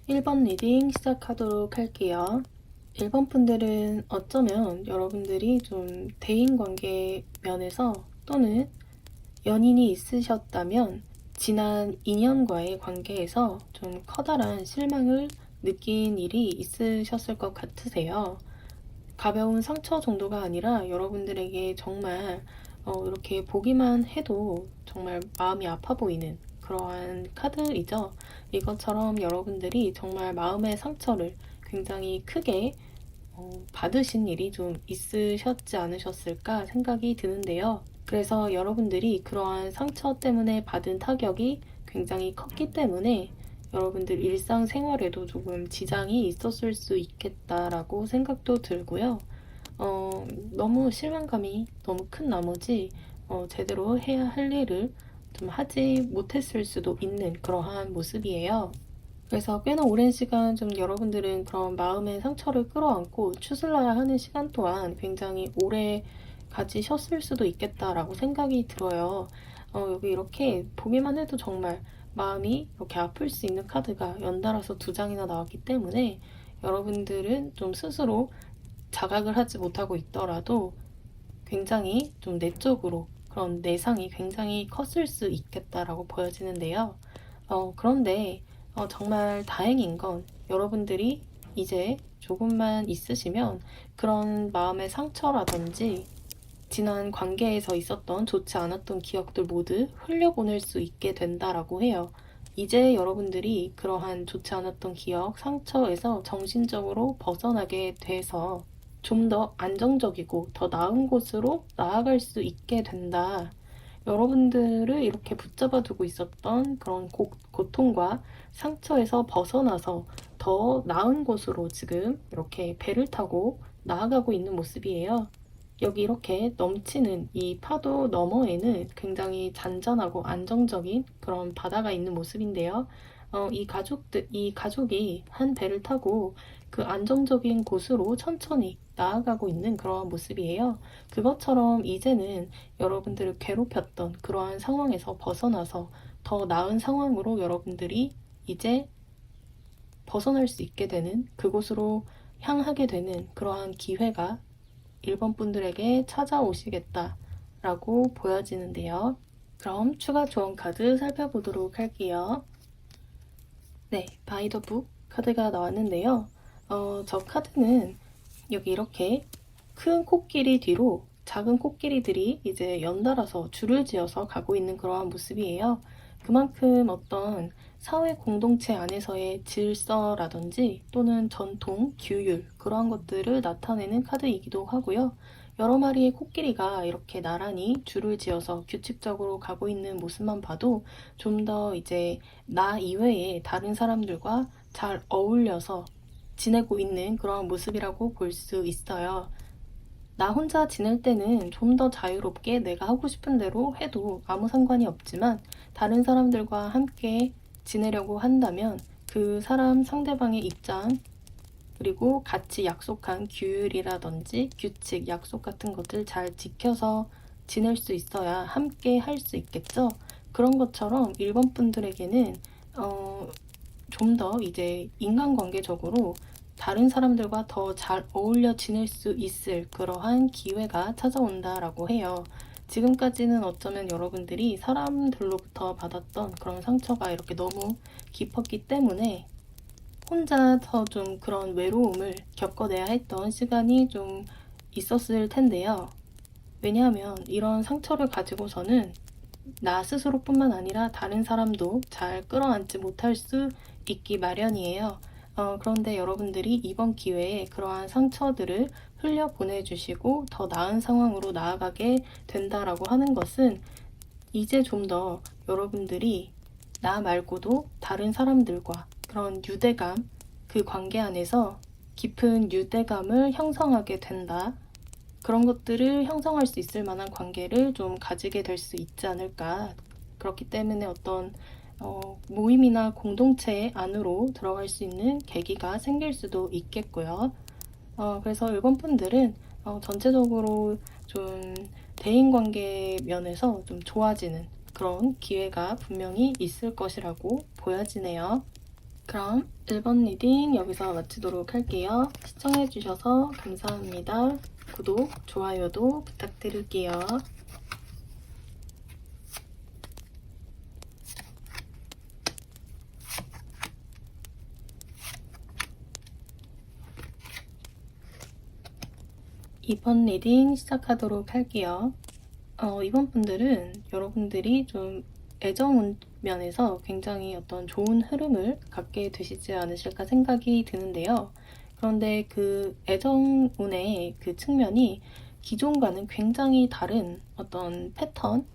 1번 리딩 시작하도록 할게요. 1번 분들은 어쩌면 여러분들이 좀 대인관계 면에서 또는 연인이 있으셨다면 지난 2년과의 관계에서 좀 커다란 실망을 느낀 일이 있으셨을 것 같으세요. 가벼운 상처 정도가 아니라 여러분들에게 정말 이렇게 보기만 해도 정말 마음이 아파 보이는 그러한 카드이죠. 이것처럼 여러분들이 정말 마음의 상처를 굉장히 크게 받으신 일이 좀 있으셨지 않으셨을까 생각이 드는데요. 그래서 여러분들이 그러한 상처 때문에 받은 타격이 굉장히 컸기 때문에 여러분들 일상생활에도 조금 지장이 있었을 수 있겠다라고 생각도 들고요. 너무 실망감이 너무 큰 나머지 제대로 해야 할 일을 좀 하지 못했을 수도 있는 그러한 모습이에요. 그래서 꽤나 오랜 시간 좀 여러분들은 그런 마음의 상처를 끌어안고 추스러야 하는 시간 또한 굉장히 오래 가지셨을 수도 있겠다라고 생각이 들어요. 여기 이렇게 보기만 해도 정말 마음이 이렇게 아플 수 있는 카드가 연달아서 2장이나 나왔기 때문에 여러분들은 좀 스스로 자각을 하지 못하고 있더라도 굉장히 좀 내적으로 그런 내상이 굉장히 컸을 수 있겠다라고 보여지는데요. 그런데 정말 다행인 건 여러분들이 이제 조금만 있으시면 그런 마음의 상처라든지 지난 관계에서 있었던 좋지 않았던 기억들 모두 흘려보낼 수 있게 된다라고 해요. 이제 여러분들이 그러한 좋지 않았던 기억, 상처에서 정신적으로 벗어나게 돼서 좀 더 안정적이고 더 나은 곳으로 나아갈 수 있게 된다. 여러분들을 이렇게 붙잡아 두고 있었던 그런 고통과 상처에서 벗어나서 더 나은 곳으로 지금 이렇게 배를 타고 나아가고 있는 모습이에요. 여기 이렇게 넘치는 이 파도 너머에는 굉장히 잔잔하고 안정적인 그런 바다가 있는 모습인데요. 이 가족이 한 배를 타고 그 안정적인 곳으로 천천히 나아가고 있는 그러한 모습이에요. 그것처럼 이제는 여러분들을 괴롭혔던 그러한 상황에서 벗어나서 더 나은 상황으로 여러분들이 이제 벗어날 수 있게 되는 그곳으로 향하게 되는 그러한 기회가 1번 분들에게 찾아오시겠다라고 보여지는데요. 그럼 추가 조언 카드 살펴보도록 할게요. 네, 바이 더 북 카드가 나왔는데요. 저 카드는 여기 이렇게 큰 코끼리 뒤로 작은 코끼리들이 이제 연달아서 줄을 지어서 가고 있는 그러한 모습이에요. 그만큼 어떤 사회 공동체 안에서의 질서라든지 또는 전통, 규율 그러한 것들을 나타내는 카드이기도 하고요. 여러 마리의 코끼리가 이렇게 나란히 줄을 지어서 규칙적으로 가고 있는 모습만 봐도 좀 더 이제 나 이외에 다른 사람들과 잘 어울려서 지내고 있는 그런 모습이라고 볼 수 있어요. 나 혼자 지낼 때는 좀 더 자유롭게 내가 하고 싶은 대로 해도 아무 상관이 없지만 다른 사람들과 함께 지내려고 한다면 그 사람 상대방의 입장 그리고 같이 약속한 규율이라든지 규칙, 약속 같은 것들 잘 지켜서 지낼 수 있어야 함께 할 수 있겠죠. 그런 것처럼 1번 분들에게는 좀 더 이제 인간관계적으로 다른 사람들과 더 잘 어울려 지낼 수 있을 그러한 기회가 찾아온다라고 해요. 지금까지는 어쩌면 여러분들이 사람들로부터 받았던 그런 상처가 이렇게 너무 깊었기 때문에 혼자서 좀 그런 외로움을 겪어내야 했던 시간이 좀 있었을 텐데요. 왜냐하면 이런 상처를 가지고서는 나 스스로뿐만 아니라 다른 사람도 잘 끌어안지 못할 수 있기 마련이에요. 그런데 여러분들이 이번 기회에 그러한 상처들을 흘려보내주시고 더 나은 상황으로 나아가게 된다라고 하는 것은 이제 좀 더 여러분들이 나 말고도 다른 사람들과 그런 유대감, 그 관계 안에서 깊은 유대감을 형성하게 된다. 그런 것들을 형성할 수 있을 만한 관계를 좀 가지게 될 수 있지 않을까. 그렇기 때문에 어떤 모임이나 공동체 안으로 들어갈 수 있는 계기가 생길 수도 있겠고요. 그래서 일본 분들은 전체적으로 좀 대인관계 면에서 좀 좋아지는 그런 기회가 분명히 있을 것이라고 보여지네요. 그럼 1번 리딩 여기서 마치도록 할게요. 시청해주셔서 감사합니다. 구독, 좋아요도 부탁드릴게요. 2번 리딩 시작하도록 할게요. 이번 분들은 여러분들이 좀 애정 면에서 굉장히 어떤 좋은 흐름을 갖게 되시지 않으실까 생각이 드는데요. 그런데 그 애정운의 그 측면이 기존과는 굉장히 다른 어떤 패턴,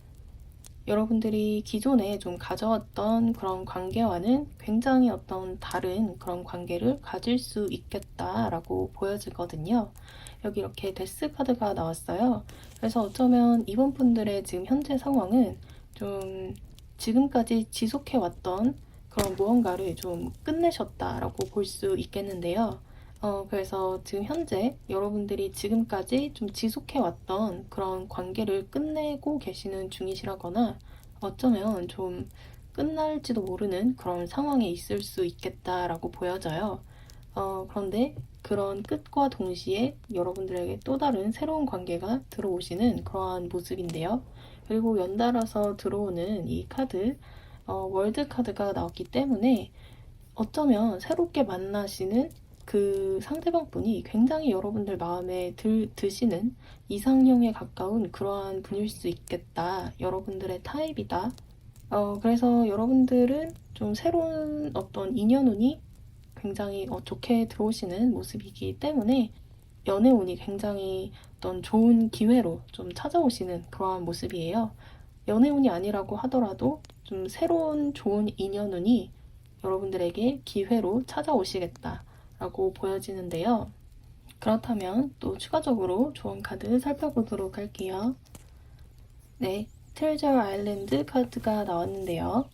여러분들이 기존에 좀 가져왔던 그런 관계와는 굉장히 어떤 다른 그런 관계를 가질 수 있겠다라고 보여지거든요. 여기 이렇게 데스 카드가 나왔어요. 그래서 어쩌면 이번 분들의 지금 현재 상황은 좀 지금까지 지속해왔던 그런 무언가를 좀 끝내셨다라고 볼 수 있겠는데요. 그래서 지금 현재 여러분들이 지금까지 좀 지속해왔던 그런 관계를 끝내고 계시는 중이시라거나 어쩌면 좀 끝날지도 모르는 그런 상황에 있을 수 있겠다라고 보여져요. 그런데 그런 끝과 동시에 여러분들에게 또 다른 새로운 관계가 들어오시는 그러한 모습인데요. 그리고 연달아서 들어오는 이 카드, 월드 카드가 나왔기 때문에 어쩌면 새롭게 만나시는 그 상대방 분이 굉장히 여러분들 마음에 드시는 이상형에 가까운 그러한 분일 수 있겠다. 여러분들의 타입이다. 그래서 여러분들은 좀 새로운 어떤 인연운이 굉장히 좋게 들어오시는 모습이기 때문에 연애운이 굉장히 어떤 좋은 기회로 좀 찾아오시는 그러한 모습이에요. 연애운이 아니라고 하더라도 좀 새로운 좋은 인연운이 여러분들에게 기회로 찾아오시겠다라고 보여지는데요. 그렇다면 또 추가적으로 좋은 카드 살펴보도록 할게요. 네, 트레저 아일랜드 카드가 나왔는데요.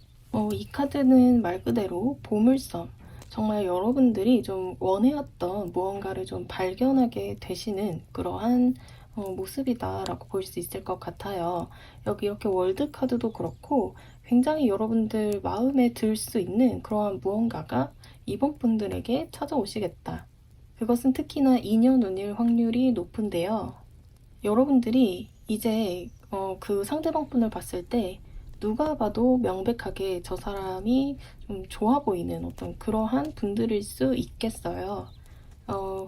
이 카드는 말 그대로 보물섬, 정말 여러분들이 좀 원해왔던 무언가를 좀 발견하게 되시는 그러한 모습이다라고 볼 수 있을 것 같아요. 여기 이렇게 월드 카드도 그렇고 굉장히 여러분들 마음에 들 수 있는 그러한 무언가가 이번 분들에게 찾아오시겠다. 그것은 특히나 인연운일 확률이 높은데요. 여러분들이 이제 그 상대방 분을 봤을 때 누가 봐도 명백하게 저 사람이 좀 좋아 보이는 어떤 그러한 분들일 수 있겠어요.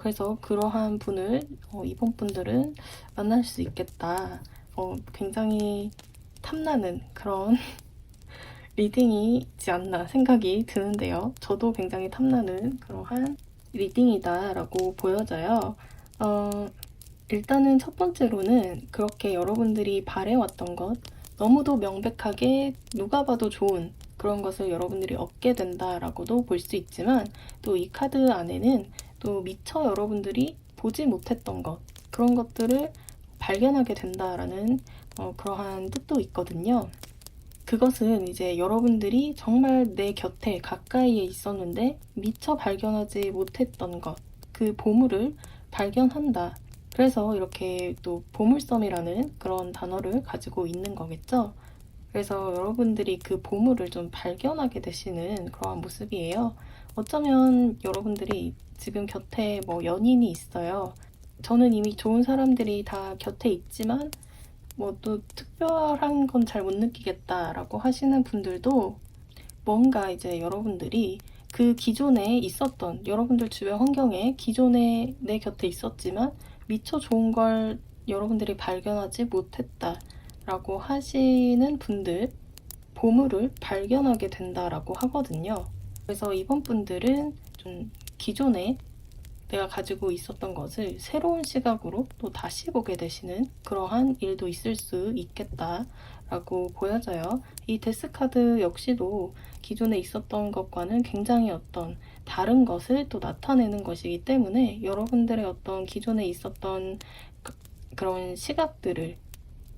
그래서 그러한 분을 이번 분들은 만날 수 있겠다. 굉장히 탐나는 그런 리딩이지 않나 생각이 드는데요. 저도 굉장히 탐나는 그러한 리딩이다라고 보여져요. 일단은 첫 번째로는 그렇게 여러분들이 바래왔던 것, 너무도 명백하게 누가 봐도 좋은 그런 것을 여러분들이 얻게 된다라고도 볼 수 있지만 또 이 카드 안에는 또 미처 여러분들이 보지 못했던 것, 그런 것들을 발견하게 된다라는 그러한 뜻도 있거든요. 그것은 이제 여러분들이 정말 내 곁에 가까이에 있었는데 미처 발견하지 못했던 것, 그 보물을 발견한다. 그래서 이렇게 또 보물섬이라는 그런 단어를 가지고 있는 거겠죠. 그래서 여러분들이 그 보물을 좀 발견하게 되시는 그러한 모습이에요. 어쩌면 여러분들이 지금 곁에 뭐 연인이 있어요. 저는 이미 좋은 사람들이 다 곁에 있지만 뭐 또 특별한 건 잘 못 느끼겠다라고 하시는 분들도 뭔가 이제 여러분들이 그 기존에 있었던 여러분들 주변 환경에 기존에 내 곁에 있었지만 미처 좋은 걸 여러분들이 발견하지 못했다라고 하시는 분들, 보물을 발견하게 된다라고 하거든요. 그래서 이번 분들은 좀 기존에 내가 가지고 있었던 것을 새로운 시각으로 또 다시 보게 되시는 그러한 일도 있을 수 있겠다라고 보여져요. 이 데스카드 역시도 기존에 있었던 것과는 굉장히 어떤 다른 것을 또 나타내는 것이기 때문에 여러분들의 어떤 기존에 있었던 그런 시각들을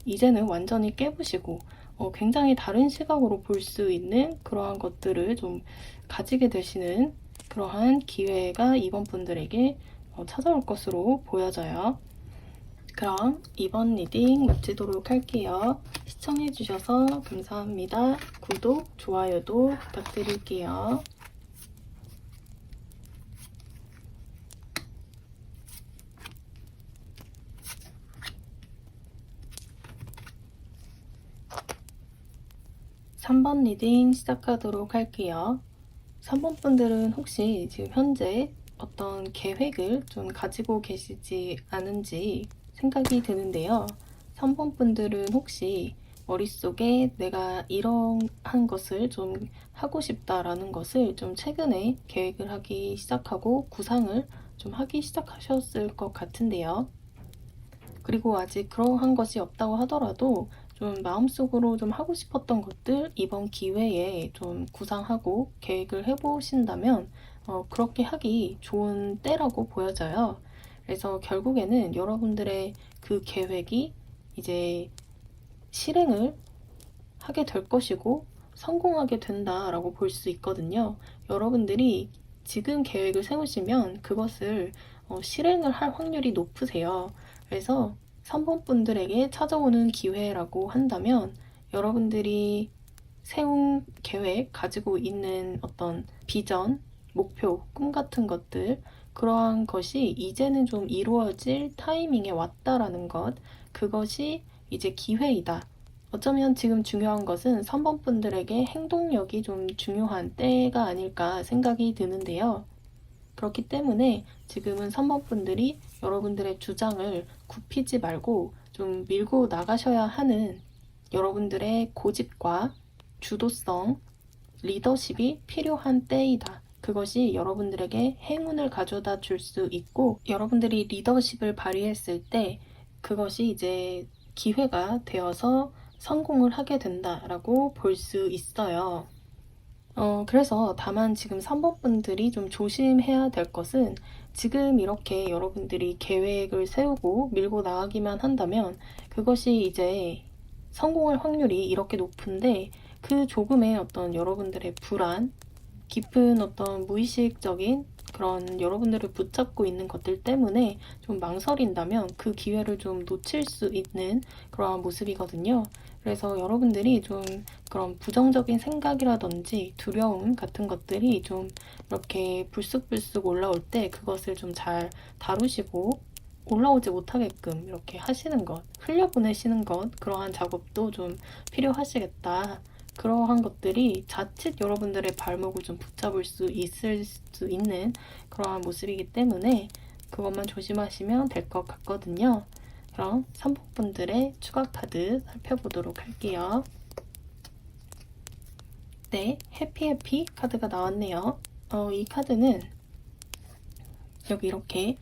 이제는 완전히 깨부시고 굉장히 다른 시각으로 볼 수 있는 그러한 것들을 좀 가지게 되시는 그러한 기회가 이번 분들에게 찾아올 것으로 보여져요. 그럼 이번 리딩 마치도록 할게요. 시청해주셔서 감사합니다. 구독, 좋아요도 부탁드릴게요. 3번 리딩 시작하도록 할게요. 3번 분들은 혹시 지금 현재 어떤 계획을 좀 가지고 계시지 않은지 생각이 드는데요. 3번 분들은 혹시 머릿속에 내가 이러한 것을 좀 하고 싶다라는 것을 좀 최근에 계획을 하기 시작하고 구상을 좀 하기 시작하셨을 것 같은데요. 그리고 아직 그러한 것이 없다고 하더라도 좀 마음속으로 좀 하고 싶었던 것들 이번 기회에 좀 구상하고 계획을 해보신다면 그렇게 하기 좋은 때라고 보여져요. 그래서 결국에는 여러분들의 그 계획이 이제 실행을 하게 될 것이고 성공하게 된다라고 볼 수 있거든요. 여러분들이 지금 계획을 세우시면 그것을 실행을 할 확률이 높으세요. 그래서 3번 분들에게 찾아오는 기회라고 한다면 여러분들이 세운 계획, 가지고 있는 어떤 비전, 목표, 꿈 같은 것들, 그러한 것이 이제는 좀 이루어질 타이밍에 왔다라는 것, 그것이 이제 기회이다. 어쩌면 지금 중요한 것은 3번 분들에게 행동력이 좀 중요한 때가 아닐까 생각이 드는데요. 그렇기 때문에 지금은 3번 분들이 여러분들의 주장을 굽히지 말고 좀 밀고 나가셔야 하는 여러분들의 고집과 주도성, 리더십이 필요한 때이다. 그것이 여러분들에게 행운을 가져다 줄 수 있고 여러분들이 리더십을 발휘했을 때 그것이 이제 기회가 되어서 성공을 하게 된다라고 볼 수 있어요. 그래서 다만 지금 3번 분들이 좀 조심해야 될 것은 지금 이렇게 여러분들이 계획을 세우고 밀고 나가기만 한다면 그것이 이제 성공할 확률이 이렇게 높은데 그 조금의 어떤 여러분들의 불안, 깊은 어떤 무의식적인 그런 여러분들을 붙잡고 있는 것들 때문에 좀 망설인다면 그 기회를 좀 놓칠 수 있는 그러한 모습이거든요. 그래서 여러분들이 좀 그런 부정적인 생각이라든지 두려움 같은 것들이 좀 이렇게 불쑥불쑥 올라올 때 그것을 좀 잘 다루시고 올라오지 못하게끔 이렇게 하시는 것, 흘려보내시는 것, 그러한 작업도 좀 필요하시겠다. 그러한 것들이 자칫 여러분들의 발목을 좀 붙잡을 수 있을 수 있는 그러한 모습이기 때문에 그것만 조심하시면 될 것 같거든요. 그럼 3번 분들의 추가 카드 살펴보도록 할게요. 네, 해피해피 카드가 나왔네요. 이 카드는 여기 이렇게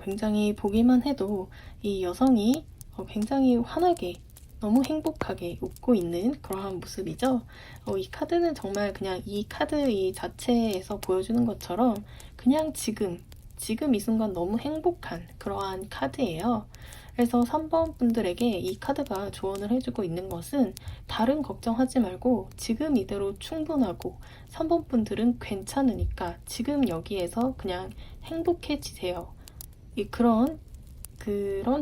굉장히 보기만 해도 이 여성이 굉장히 환하게 너무 행복하게 웃고 있는 그러한 모습이죠. 이 카드는 정말 그냥 이 카드 이 자체에서 보여주는 것처럼 그냥 지금 이 순간 너무 행복한 그러한 카드예요. 그래서 3번 분들에게 이 카드가 조언을 해주고 있는 것은 다른 걱정하지 말고 지금 이대로 충분하고 3번 분들은 괜찮으니까 지금 여기에서 그냥 행복해지세요. 그런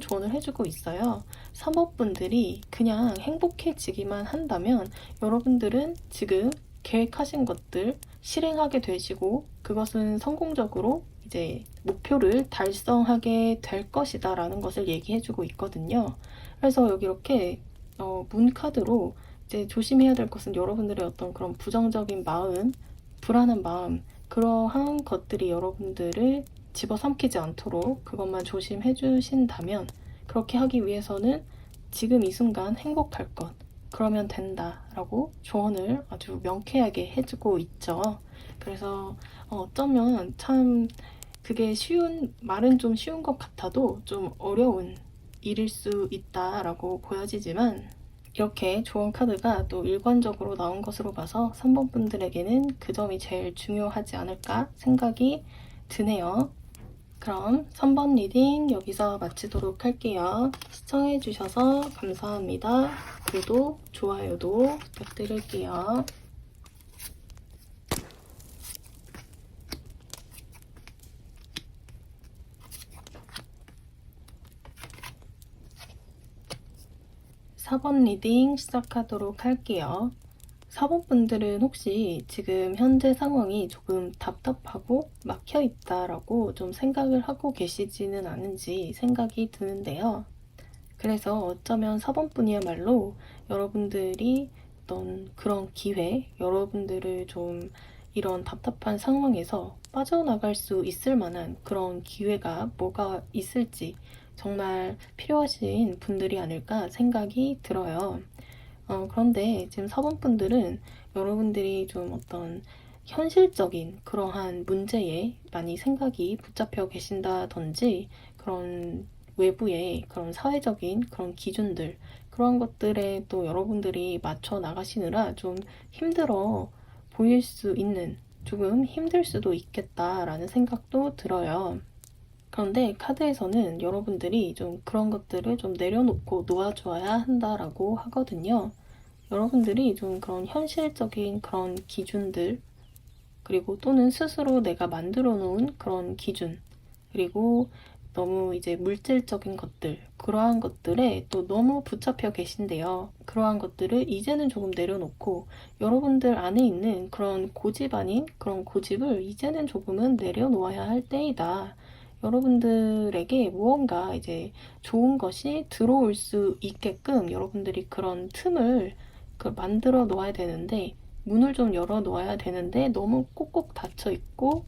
조언을 해주고 있어요. 3번 분들이 그냥 행복해지기만 한다면 여러분들은 지금 계획하신 것들 실행하게 되시고 그것은 성공적으로 이제 목표를 달성하게 될 것이다 라는 것을 얘기해주고 있거든요. 그래서 여기 이렇게 문 카드로 이제 조심해야 될 것은 여러분들의 어떤 그런 부정적인 마음, 불안한 마음, 그러한 것들이 여러분들을 집어삼키지 않도록 그것만 조심해 주신다면 그렇게 하기 위해서는 지금 이 순간 행복할 것 그러면 된다라고 조언을 아주 명쾌하게 해주고 있죠. 그래서 어쩌면 참 그게 말은 좀 쉬운 것 같아도 좀 어려운 일일 수 있다라고 보여지지만 이렇게 조언 카드가 또 일관적으로 나온 것으로 봐서 3번 분들에게는 그 점이 제일 중요하지 않을까 생각이 드네요. 그럼 3번 리딩 여기서 마치도록 할게요. 시청해주셔서 감사합니다. 구독, 좋아요도 부탁드릴게요. (4번) 리딩 시작하도록 할게요. 4번 분들은 혹시 지금 현재 상황이 조금 답답하고 막혀있다라고 좀 생각을 하고 계시지는 않은지 생각이 드는데요. 그래서 어쩌면 4번 분이야말로 여러분들이 어떤 그런 기회, 여러분들을 좀 이런 답답한 상황에서 빠져나갈 수 있을 만한 그런 기회가 뭐가 있을지 정말 필요하신 분들이 아닐까 생각이 들어요. 그런데 지금 4번 분들은 여러분들이 좀 어떤 현실적인 그러한 문제에 많이 생각이 붙잡혀 계신다든지 그런 외부의 그런 사회적인 그런 기준들 그런 것들에 또 여러분들이 맞춰 나가시느라 좀 힘들어 보일 수 있는 조금 힘들 수도 있겠다라는 생각도 들어요. 그런데 카드에서는 여러분들이 좀 그런 것들을 좀 내려놓고 놓아줘야 한다라고 하거든요. 여러분들이 좀 그런 현실적인 그런 기준들, 그리고 또는 스스로 내가 만들어 놓은 그런 기준, 그리고 너무 이제 물질적인 것들, 그러한 것들에 또 너무 붙잡혀 계신데요. 그러한 것들을 이제는 조금 내려놓고 여러분들 안에 있는 그런 고집 아닌 그런 고집을 이제는 조금은 내려놓아야 할 때이다. 여러분들에게 무언가 이제 좋은 것이 들어올 수 있게끔 여러분들이 그런 틈을 만들어 놓아야 되는데 문을 좀 열어 놓아야 되는데 너무 꼭꼭 닫혀 있고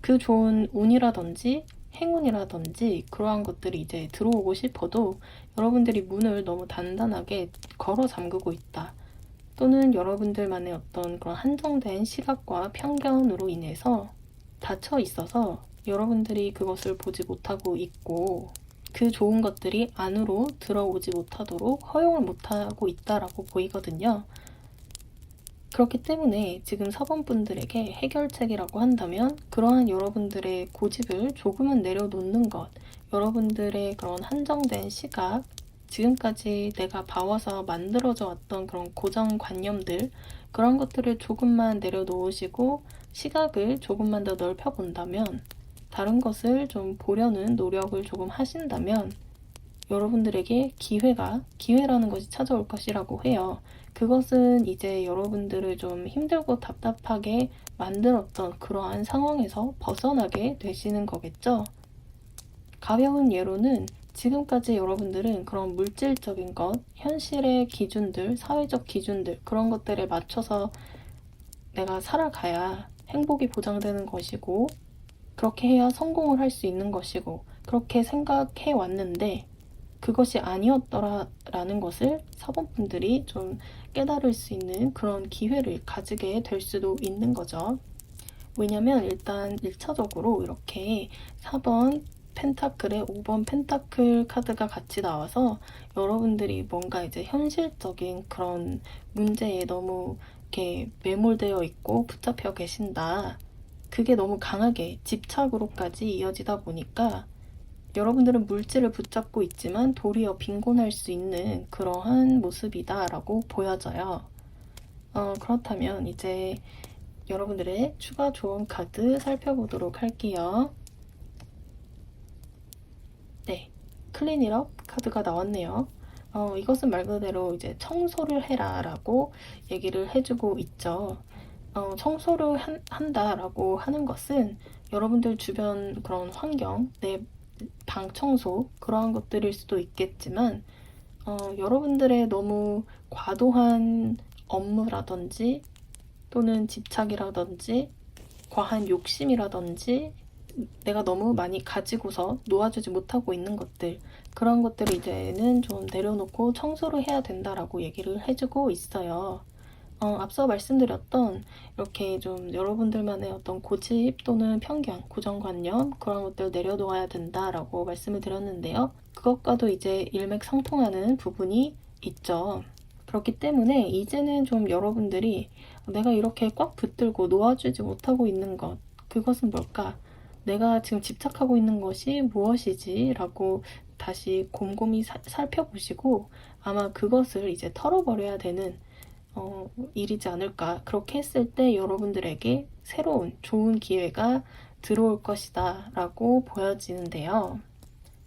그 좋은 운이라든지 행운이라든지 그러한 것들이 이제 들어오고 싶어도 여러분들이 문을 너무 단단하게 걸어 잠그고 있다. 또는 여러분들만의 어떤 그런 한정된 시각과 편견으로 인해서 닫혀 있어서 여러분들이 그것을 보지 못하고 있고 그 좋은 것들이 안으로 들어오지 못하도록 허용을 못하고 있다라고 보이거든요. 그렇기 때문에 지금 4번 분들에게 해결책이라고 한다면 그러한 여러분들의 고집을 조금은 내려놓는 것, 여러분들의 그런 한정된 시각, 지금까지 내가 봐와서 만들어져 왔던 그런 고정관념들, 그런 것들을 조금만 내려놓으시고 시각을 조금만 더 넓혀본다면 다른 것을 좀 보려는 노력을 조금 하신다면 여러분들에게 기회라는 것이 찾아올 것이라고 해요. 그것은 이제 여러분들을 좀 힘들고 답답하게 만들었던 그러한 상황에서 벗어나게 되시는 거겠죠? 가벼운 예로는 지금까지 여러분들은 그런 물질적인 것, 현실의 기준들, 사회적 기준들, 그런 것들에 맞춰서 내가 살아가야 행복이 보장되는 것이고, 그렇게 해야 성공을 할 수 있는 것이고, 그렇게 생각해 왔는데, 그것이 아니었더라라는 것을 4번 분들이 좀 깨달을 수 있는 그런 기회를 가지게 될 수도 있는 거죠. 왜냐면 일단 1차적으로 이렇게 4번 펜타클에 5번 펜타클 카드가 같이 나와서 여러분들이 뭔가 이제 현실적인 그런 문제에 너무 이렇게 매몰되어 있고 붙잡혀 계신다. 그게 너무 강하게 집착으로까지 이어지다 보니까 여러분들은 물질을 붙잡고 있지만 도리어 빈곤할 수 있는 그러한 모습이다라고 보여져요. 그렇다면 이제 여러분들의 추가 조언 카드 살펴보도록 할게요. 네, 클린이업 카드가 나왔네요. 이것은 말 그대로 이제 청소를 해라 라고 얘기를 해주고 있죠. 청소를 한다라고 하는 것은 여러분들 주변 그런 환경, 내 방 청소 그러한 것들일 수도 있겠지만 여러분들의 너무 과도한 업무라든지 또는 집착이라든지 과한 욕심이라든지 내가 너무 많이 가지고서 놓아주지 못하고 있는 것들 그런 것들을 이제는 좀 내려놓고 청소를 해야 된다라고 얘기를 해주고 있어요. 앞서 말씀드렸던 이렇게 좀 여러분들만의 어떤 고집 또는 편견, 고정관념 그런 것들 내려놓아야 된다라고 말씀을 드렸는데요. 그것과도 이제 일맥상통하는 부분이 있죠. 그렇기 때문에 이제는 좀 여러분들이 내가 이렇게 꽉 붙들고 놓아주지 못하고 있는 것, 그것은 뭘까? 내가 지금 집착하고 있는 것이 무엇이지? 라고 다시 곰곰이 살펴보시고 아마 그것을 이제 털어버려야 되는 일이지 않을까. 그렇게 했을 때 여러분들에게 새로운 좋은 기회가 들어올 것이다 라고 보여지는데요.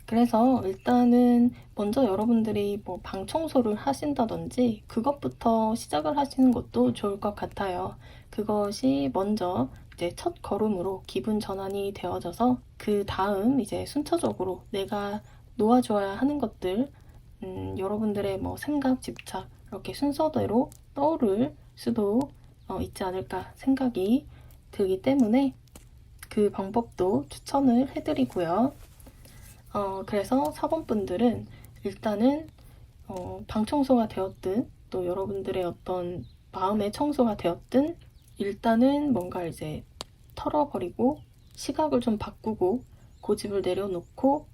그래서 일단은 먼저 여러분들이 뭐 방 청소를 하신다든지 그것부터 시작을 하시는 것도 좋을 것 같아요. 그것이 먼저 이제 첫 걸음으로 기분 전환이 되어져서 그 다음 이제 순차적으로 내가 놓아줘야 하는 것들 여러분들의 뭐 생각, 집착 이렇게 순서대로 떠오를 수도 있지 않을까 생각이 들기 때문에 그 방법도 추천을 해드리고요. 그래서 4번 분들은 일단은 방 청소가 되었든 또 여러분들의 어떤 마음의 청소가 되었든 일단은 뭔가 이제 털어버리고 시각을 좀 바꾸고 고집을 내려놓고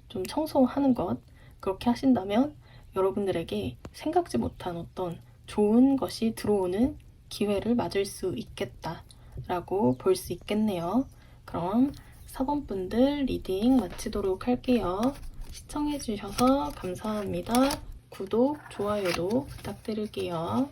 좀 청소하는 것, 그렇게 하신다면 여러분들에게 생각지 못한 어떤 좋은 것이 들어오는 기회를 맞을 수 있겠다라고 볼 수 있겠네요. 그럼 4번 분들 리딩 마치도록 할게요. 시청해주셔서 감사합니다. 구독, 좋아요도 부탁드릴게요.